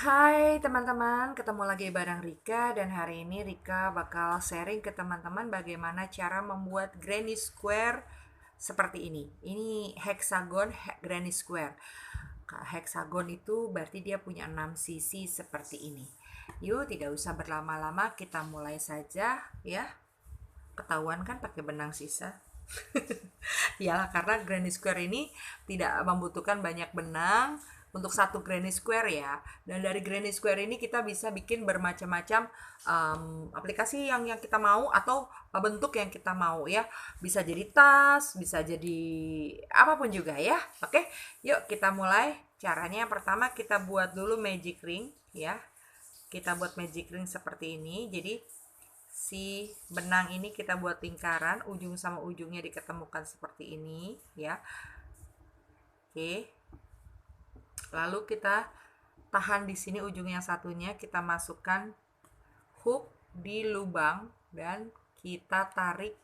Hai teman-teman, ketemu lagi bareng Rika dan hari ini Rika bakal sharing ke teman-teman bagaimana cara membuat granny square seperti ini. Ini hexagon granny square. Hexagon itu berarti dia punya 6 sisi seperti ini. Yuk, tidak usah berlama-lama, kita mulai saja ya. Ketahuan kan pakai benang sisa? Iyalah, karena granny square ini tidak membutuhkan banyak benang untuk satu granny square ya. Dan dari granny square ini kita bisa bikin bermacam-macam aplikasi yang kita mau atau bentuk yang kita mau ya. Bisa jadi tas, bisa jadi apapun juga ya. Oke, yuk kita mulai. Caranya yang pertama kita buat dulu magic ring ya. Kita buat magic ring seperti ini. Jadi si benang ini kita buat lingkaran, ujung sama ujungnya diketemukan seperti ini ya. Oke. Lalu kita tahan di sini ujung yang satunya, kita masukkan hook di lubang dan kita tarik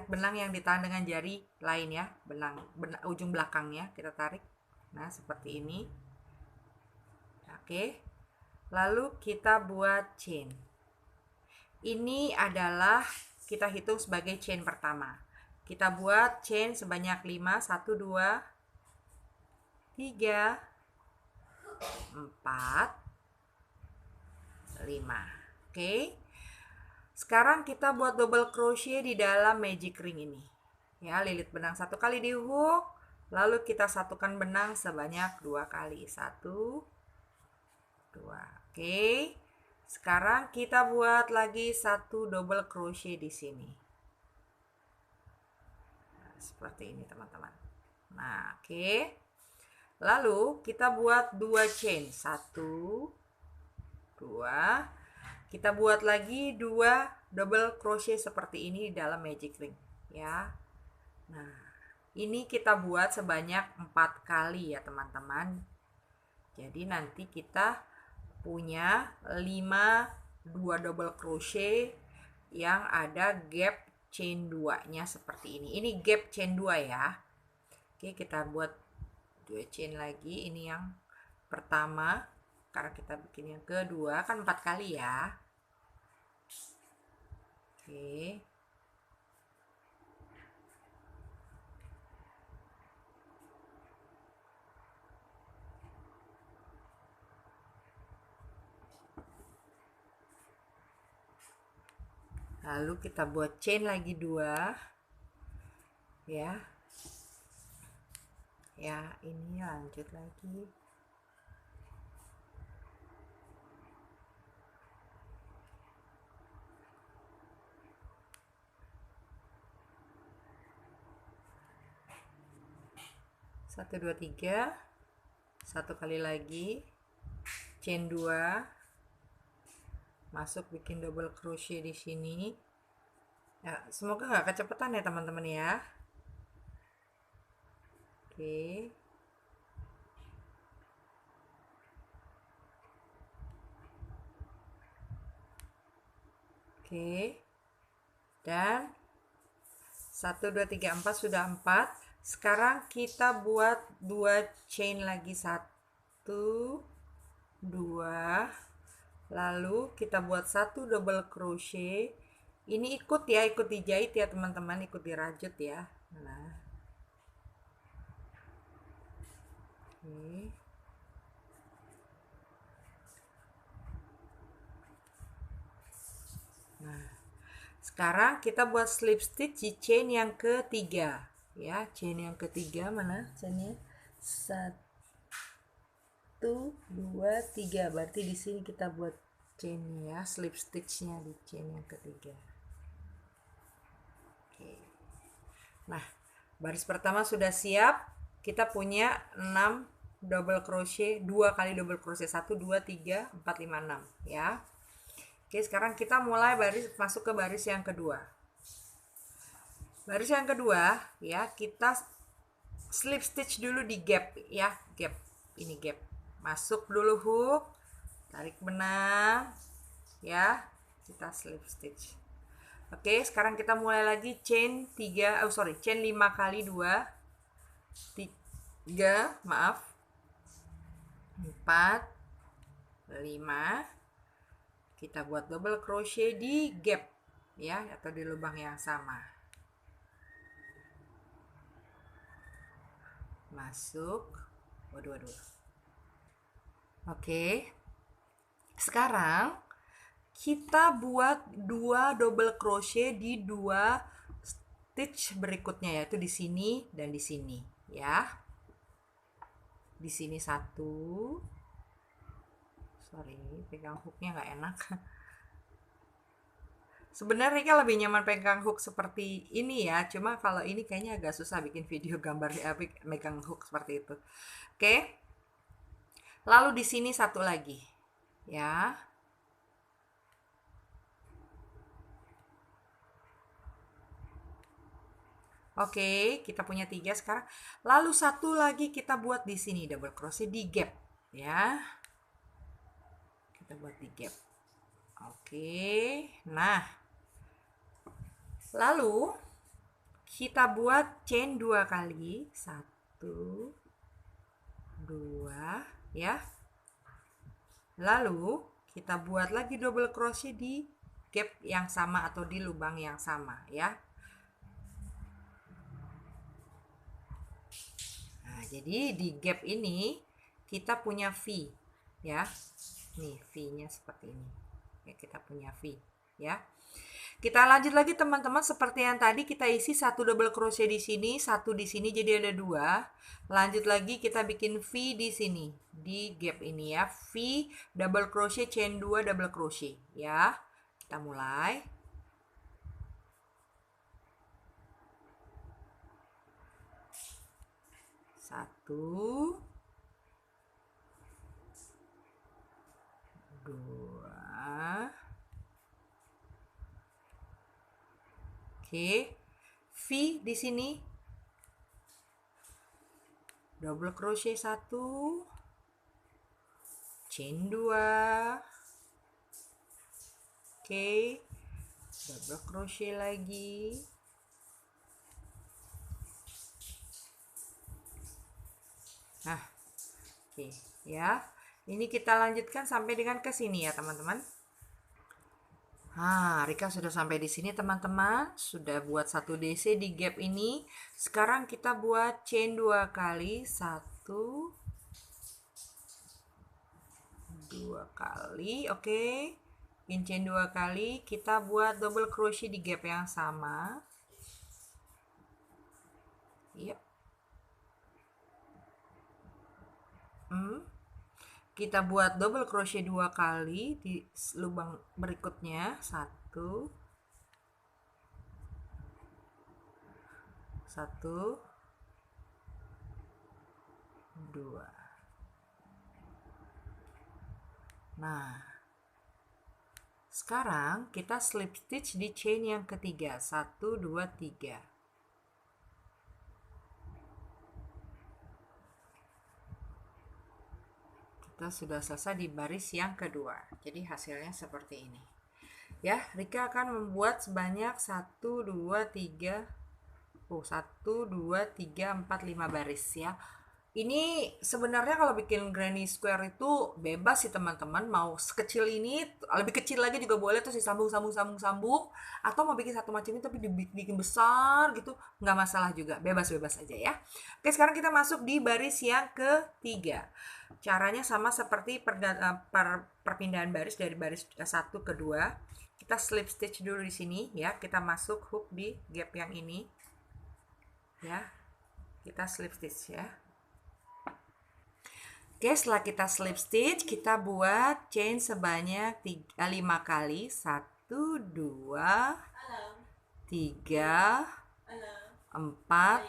benang yang ditahan dengan jari lain ya, benang ujung belakangnya kita tarik. Nah, seperti ini. Oke. Lalu kita buat chain. Ini adalah kita hitung sebagai chain pertama. Kita buat chain sebanyak 5, 1, 2, 3, 4, 5. Oke. Sekarang kita buat double crochet di dalam magic ring ini. Ya, lilit benang satu kali di hook, lalu kita satukan benang sebanyak 2 kali. 1, 2. Oke. Sekarang kita buat lagi satu double crochet di sini. Nah, seperti ini teman-teman. Nah, oke. Lalu kita buat 2 chain. 1, 2. Kita buat lagi 2 double crochet seperti ini di dalam magic ring ya. Nah, ini kita buat sebanyak 4 kali ya teman-teman. Jadi nanti kita punya 2 double crochet yang ada gap chain 2-nya seperti ini. Ini gap chain 2 ya. Oke, kita buat 2 chain lagi. Ini yang pertama, karena kita bikin yang kedua kan 4 kali ya. Oke. Lalu kita buat chain lagi 2 ya. Ya, ini lanjut lagi. Satu, dua, tiga. Satu kali lagi. Chain 2. Masuk bikin double crochet di sini. Ya, semoga nggak kecepatan ya teman-teman ya. Oke. Oke. Dan 1, 2, 3, 4 sudah 4. Sekarang kita buat 2 chain lagi. 1, 2. Lalu kita buat 1 double crochet. Ini ikut dijahit ya teman-teman, ikut dirajut ya. Nah. Oke. Nah, sekarang kita buat slip stitch di chain yang ketiga ya. Chain yang ketiga mana chainnya? 1, 2, 3. Berarti di sini kita buat chainnya ya, slip stitchnya di chain yang ketiga. Oke. Nah, baris pertama sudah siap. Kita punya 6 double crochet, 2 kali double crochet, 1, 2, 3, 4, 5, 6 ya. Oke, sekarang kita mulai masuk ke baris yang kedua. Baris yang kedua ya, kita slip stitch dulu di gap ya, gap. Ini gap. Masuk dulu hook, tarik benang ya, kita slip stitch. Oke, sekarang kita mulai lagi chain 5 kali 2, 3, maaf. 4, 5. Kita buat double crochet di gap ya, atau di lubang yang sama. Masuk. Waduh. Oke. Sekarang kita buat 2 double crochet di 2 stitch berikutnya, yaitu di sini dan di sini ya. Di sini 1. Sorry, pegang hooknya nggak enak. Sebenarnya Rika lebih nyaman pegang hook seperti ini ya, cuma kalau ini kayaknya agak susah bikin video gambar megang hook seperti itu. Oke. Lalu di sini 1 lagi ya. Oke, kita punya 3 sekarang. Lalu 1 lagi kita buat di sini double crochet di gap ya. Kita buat di gap. Oke. Nah, lalu kita buat chain 2 kali. 1, 2 ya. Lalu kita buat lagi double crochet di gap yang sama atau di lubang yang sama ya. Nah, jadi di gap ini kita punya V ya. Nih V-nya seperti ini. Ya, kita punya V ya. Kita lanjut lagi teman-teman, seperti yang tadi kita isi 1 double crochet di sini, 1 di sini, jadi ada 2. Lanjut lagi kita bikin V di sini, di gap ini ya. V double crochet chain 2 double crochet ya. Kita mulai. 1, 2. Oke, V di sini double crochet 1, chain 2. Oke, double crochet lagi. Nah, oke ya. Ini kita lanjutkan sampai dengan ke sini ya, teman-teman. Nah, Rika sudah sampai di sini teman-teman. Sudah buat 1 DC di gap ini. Sekarang kita buat chain 2 kali. 1, 2 kali. Oke. Bikin chain 2 kali. Kita buat double crochet di gap yang sama. Yep. Kita buat double crochet 2 kali di lubang berikutnya. 1, 2. Nah, sekarang kita slip stitch di chain yang ketiga. 1, 2, 3. Kita sudah selesai di baris yang kedua. Jadi hasilnya seperti ini. Ya, Rika akan membuat sebanyak 1, 2, 3, 1, 2, 3, 4, 5 baris ya. Ini sebenarnya kalau bikin granny square itu bebas sih teman-teman. Mau sekecil ini, lebih kecil lagi juga boleh, terus disambung. Atau mau bikin satu macam ini tapi dibikin besar gitu, nggak masalah juga. Bebas-bebas aja ya. Oke, sekarang kita masuk di baris yang ketiga. Caranya sama seperti perpindahan baris dari baris 1 ke 2. Kita slip stitch dulu di sini ya. Kita masuk hook di gap yang ini. Ya. Kita slip stitch ya. Oke, setelah kita slip stitch, kita buat chain sebanyak 5 kali. 1, 2, 3, 4,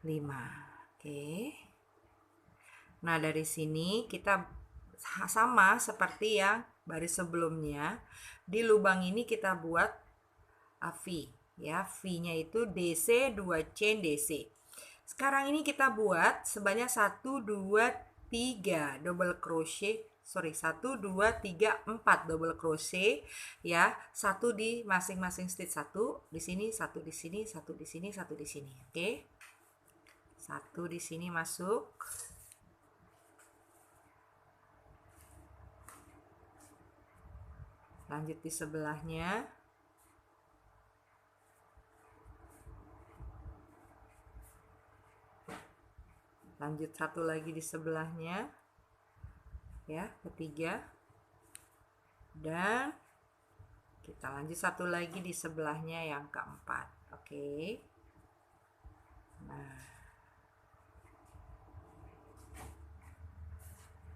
5. Oke. Nah, dari sini kita sama seperti yang baris sebelumnya. Di lubang ini kita buat V ya. V-nya itu DC 2 chain DC. Sekarang ini kita buat sebanyak 1, 2, 3 double crochet. 1, 2, 3, 4 double crochet ya. 1 di masing-masing stitch. 1 di sini, 1 di sini, 1 di sini, 1 di sini. Oke. Satu di sini masuk. Lanjut di sebelahnya. Lanjut satu lagi di sebelahnya. Ya, ketiga. Dan kita lanjut satu lagi di sebelahnya yang keempat. Oke. Nah.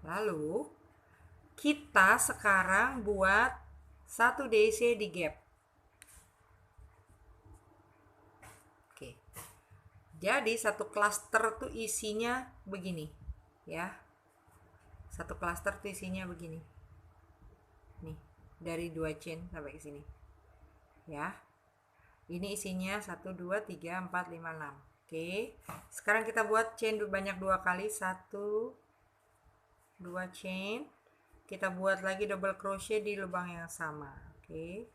Lalu kita sekarang buat 1 DC di gap. Oke. Jadi satu klaster tuh isinya begini, ya. Satu klaster tuh isinya begini. Nih, dari 2 chain sampai ke sini. Ya. Ini isinya 1 2 3 4 5 6. Oke. Sekarang kita buat chain banyak 2 kali. 1 2 chain, kita buat lagi double crochet di lubang yang sama. Oke.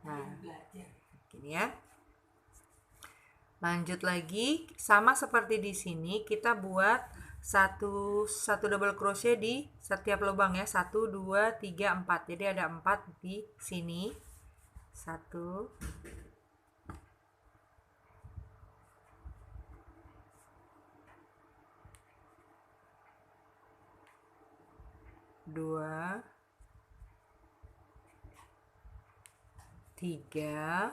Nah, gini ya. Lanjut lagi, sama seperti di sini, kita buat satu double crochet di setiap lubang ya. 1 2 3 4. Jadi ada 4 di sini. 1 2 3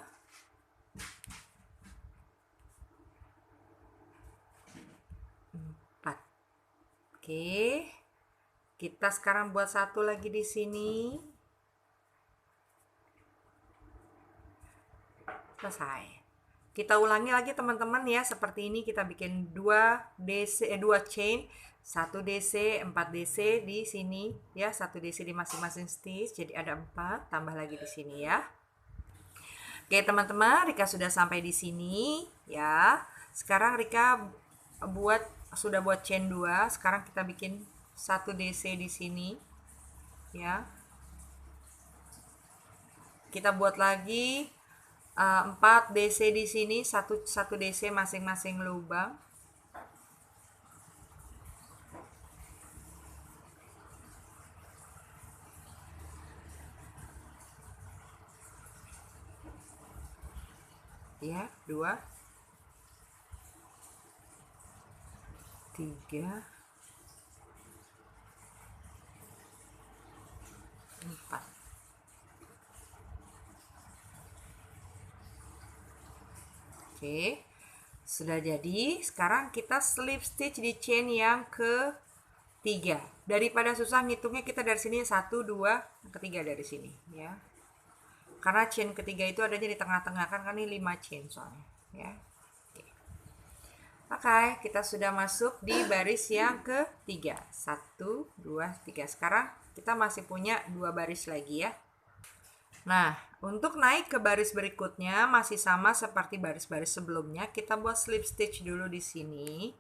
4. Oke. Kita sekarang buat satu lagi di sini. Selesai. Kita ulangi lagi teman-teman ya, seperti ini kita bikin 2 chain, 1 DC, 4 DC di sini ya, 1 DC di masing-masing stitch, jadi ada 4, tambah lagi di sini ya. Oke teman-teman, Rika sudah sampai di sini ya. Sekarang Rika sudah buat chain 2, sekarang kita bikin 1 DC di sini ya. Kita buat lagi 4 DC di sini, 1 DC masing-masing lubang. Ya, 2 3 4. Oke, sudah jadi. Sekarang kita slip stitch di chain yang ketiga. Daripada susah ngitungnya, kita dari sini 1 2, ketiga dari sini ya. Karena chain ketiga itu adanya di tengah-tengah kan ini 5 chain soalnya ya. Oke, kita sudah masuk di baris yang ketiga. 1 2 3. Sekarang kita masih punya 2 baris lagi ya. Nah, untuk naik ke baris berikutnya masih sama seperti baris-baris sebelumnya. Kita buat slip stitch dulu di sini.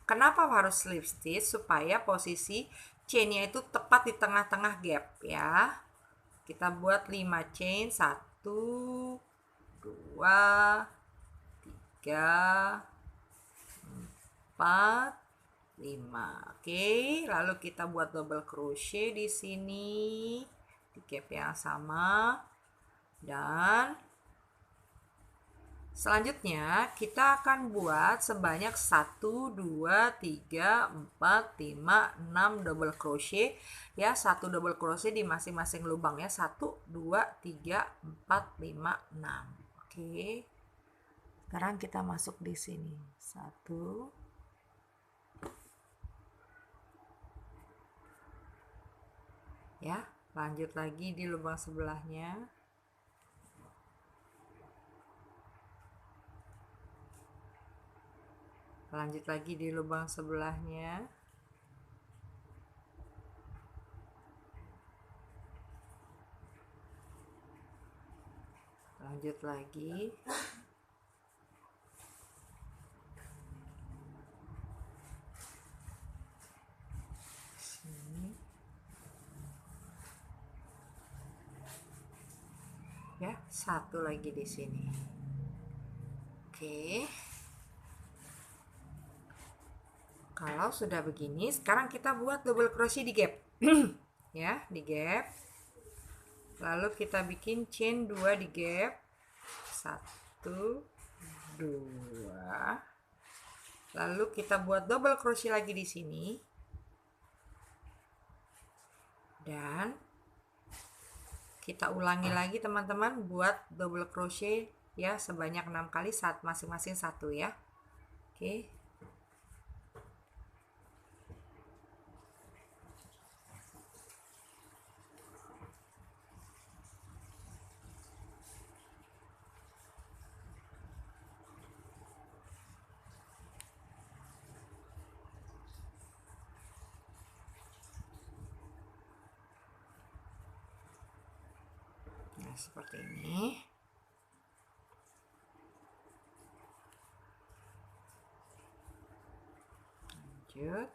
Kenapa harus slip stitch? Supaya posisi chainnya itu tepat di tengah-tengah gap ya. Kita buat 5 chain. 1 2 3 4 5. Oke, lalu kita buat double crochet di sini di gap yang sama, dan selanjutnya kita akan buat sebanyak 1 2 3 4 5 6 double crochet ya, 1 double crochet di masing-masing lubang ya. 1 2 3 4 5 6. Oke. Sekarang kita masuk di sini. 1 ya, lanjut lagi di lubang sebelahnya. Lanjut lagi di lubang sebelahnya. Lanjut lagi. Ya, satu lagi di sini. Oke. Kalau sudah begini, sekarang kita buat double crochet di gap. Ya, di gap. Lalu kita bikin chain 2 di gap. 1 2. Lalu kita buat double crochet lagi di sini. Dan kita ulangi lagi teman-teman buat double crochet ya sebanyak 6 kali saat masing-masing satu ya. Oke. Nah, seperti ini. Lanjut.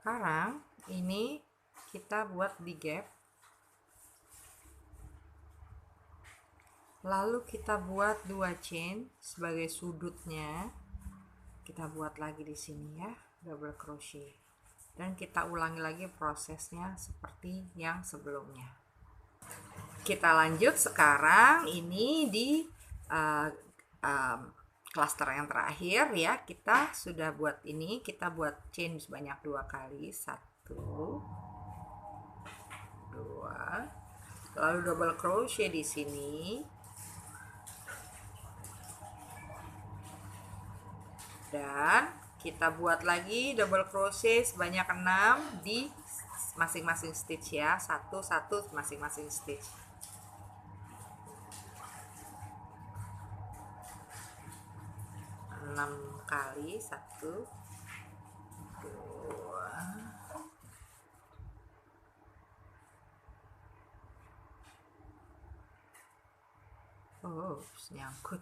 Sekarang ini kita buat di gap. Lalu kita buat 2 chain sebagai sudutnya. Kita buat lagi di sini ya, double crochet. Dan kita ulangi lagi prosesnya seperti yang sebelumnya. Kita lanjut sekarang ini di cluster yang terakhir ya. Kita sudah buat ini, kita buat chain sebanyak 2 kali. 1 2. Lalu double crochet di sini. Dan kita buat lagi double crochet sebanyak 6 di masing-masing stitch ya, 1 1 masing-masing stitch. Enam kali, 1 2. Oh, nyangkut.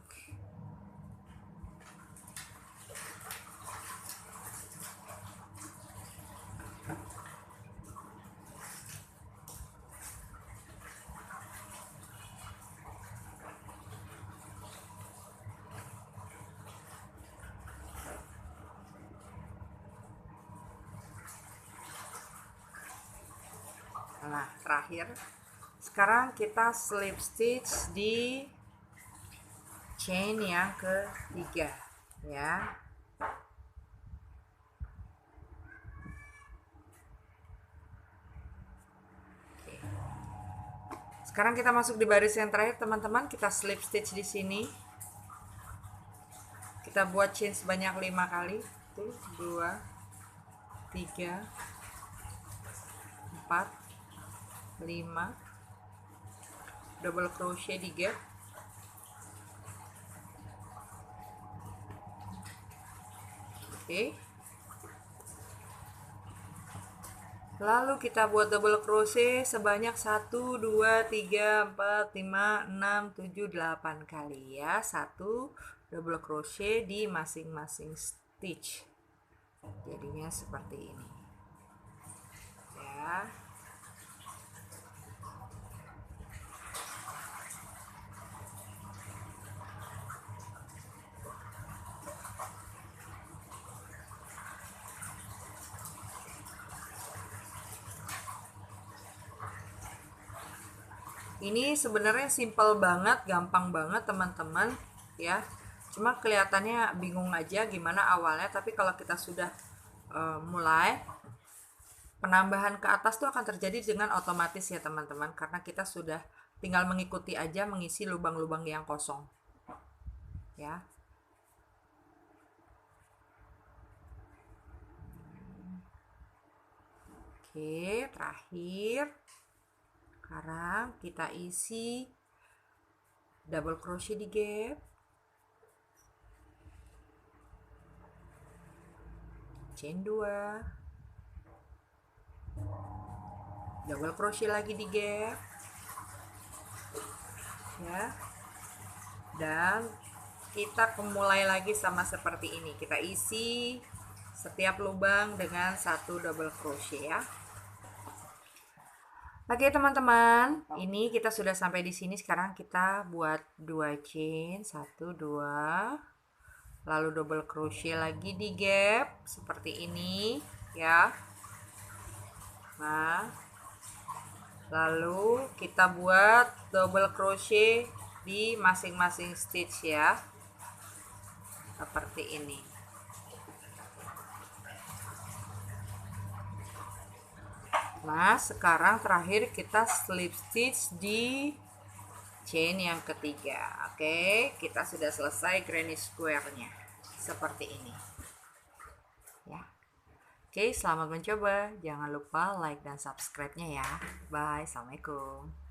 Nah, terakhir sekarang kita slip stitch di chain yang ketiga ya. Oke. Sekarang kita masuk di baris yang terakhir teman-teman, kita slip stitch di sini. Kita buat chain sebanyak 5 kali. 1 2 3 4 5, double crochet di gap. Oke. Lalu kita buat double crochet sebanyak 1 2 3 4 5 6 7 8 kali ya. 1 double crochet di masing-masing stitch. Jadinya seperti ini. Ya. Ini sebenarnya simple banget, gampang banget teman-teman ya. Cuma kelihatannya bingung aja gimana awalnya, tapi kalau kita sudah mulai, penambahan ke atas tuh akan terjadi dengan otomatis ya teman-teman, karena kita sudah tinggal mengikuti aja mengisi lubang-lubang yang kosong ya. Oke, terakhir sekarang kita isi double crochet di gap, chain 2, double crochet lagi di gap ya, dan kita mulai lagi sama seperti ini. Kita isi setiap lubang dengan 1 double crochet ya. Oke teman-teman, ini kita sudah sampai di sini. Sekarang kita buat 2 chain, 1 2, lalu double crochet lagi di gap seperti ini ya. Nah, lalu kita buat double crochet di masing-masing stitch ya, seperti ini. Nah, sekarang terakhir kita slip stitch di chain yang ketiga. Oke, kita sudah selesai granny square-nya. Seperti ini. Ya. Oke, selamat mencoba. Jangan lupa like dan subscribe-nya ya. Bye. Assalamualaikum.